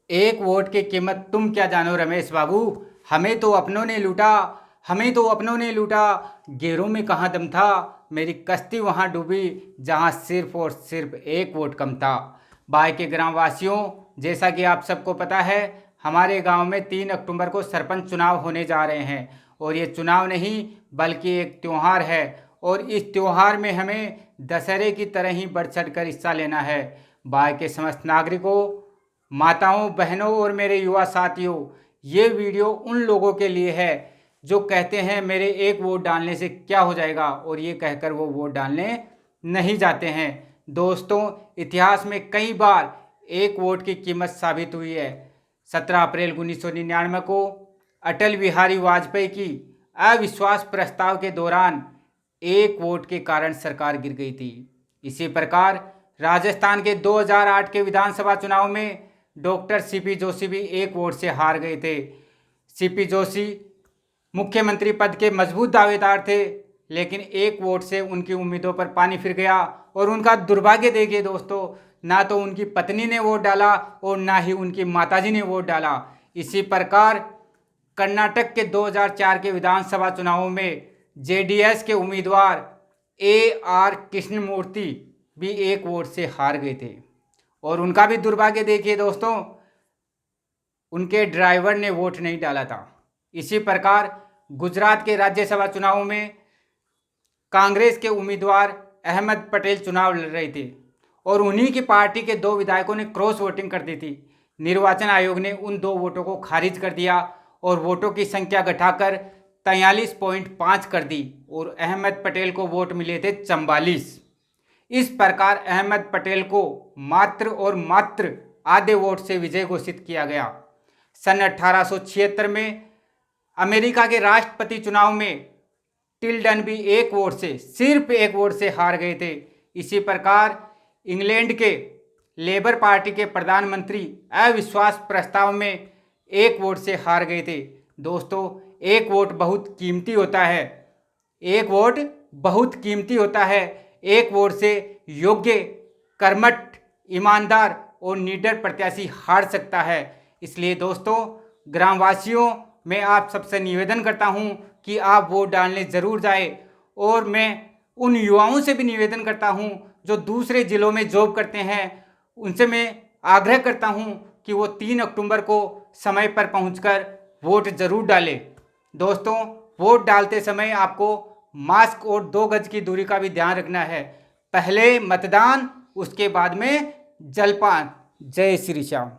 एक वोट की कीमत तुम क्या जानो रमेश बाबू। हमें तो अपनों ने लूटा, हमें तो अपनों ने लूटा। गैरों में कहाँ दम था, मेरी कश्ती वहाँ डूबी जहाँ सिर्फ और सिर्फ एक वोट कम था। बाय के ग्रामवासियों, जैसा कि आप सबको पता है, हमारे गांव में 3 अक्टूबर को सरपंच चुनाव होने जा रहे हैं। और ये चुनाव नहीं बल्कि एक त्यौहार है, और इस त्यौहार में हमें दशहरे की तरह ही बढ़ चढ़ कर हिस्सा लेना है। बाय के समस्त नागरिकों, माताओं, बहनों और मेरे युवा साथियों, ये वीडियो उन लोगों के लिए है जो कहते हैं मेरे एक वोट डालने से क्या हो जाएगा, और ये कहकर वो वोट डालने नहीं जाते हैं। दोस्तों, इतिहास में कई बार एक वोट की कीमत साबित हुई है। 17 अप्रैल 1999 को अटल बिहारी वाजपेयी की अविश्वास प्रस्ताव के दौरान एक वोट के कारण सरकार गिर गई थी। इसी प्रकार राजस्थान के 2008 के विधानसभा चुनाव में डॉक्टर सीपी जोशी भी एक वोट से हार गए थे। सीपी जोशी मुख्यमंत्री पद के मजबूत दावेदार थे, लेकिन एक वोट से उनकी उम्मीदों पर पानी फिर गया। और उनका दुर्भाग्य देखिए दोस्तों, ना तो उनकी पत्नी ने वोट डाला और ना ही उनकी माताजी ने वोट डाला। इसी प्रकार कर्नाटक के 2004 के विधानसभा चुनावों में जेडीएस के उम्मीदवार AR कृष्णमूर्ति भी एक वोट से हार गए थे। और उनका भी दुर्भाग्य देखिए दोस्तों, उनके ड्राइवर ने वोट नहीं डाला था। इसी प्रकार गुजरात के राज्यसभा चुनावों में कांग्रेस के उम्मीदवार अहमद पटेल चुनाव लड़ रहे थे, और उन्हीं की पार्टी के 2 विधायकों ने क्रॉस वोटिंग कर दी थी। निर्वाचन आयोग ने उन 2 वोटों को खारिज कर दिया और वोटों की संख्या घटाकर 43.5 कर दी, और अहमद पटेल को वोट मिले थे 44। इस प्रकार अहमद पटेल को मात्र और मात्र आधे वोट से विजय घोषित किया गया। सन 1876 में अमेरिका के राष्ट्रपति चुनाव में टिल्डन भी एक वोट से, सिर्फ एक वोट से हार गए थे। इसी प्रकार इंग्लैंड के लेबर पार्टी के प्रधानमंत्री अविश्वास प्रस्ताव में एक वोट से हार गए थे। दोस्तों, एक वोट बहुत कीमती होता है, एक वोट बहुत कीमती होता है। एक वोट से योग्य, कर्मठ, ईमानदार और निडर प्रत्याशी हार सकता है। इसलिए दोस्तों, ग्रामवासियों, मैं आप सबसे निवेदन करता हूं कि आप वोट डालने ज़रूर जाए। और मैं उन युवाओं से भी निवेदन करता हूं जो दूसरे ज़िलों में जॉब करते हैं, उनसे मैं आग्रह करता हूं कि वो 3 अक्टूबर को समय पर पहुंचकर वोट ज़रूर डालें। दोस्तों, वोट डालते समय आपको मास्क और 2 गज की दूरी का भी ध्यान रखना है। पहले मतदान, उसके बाद में जलपान। जय श्री श्याम।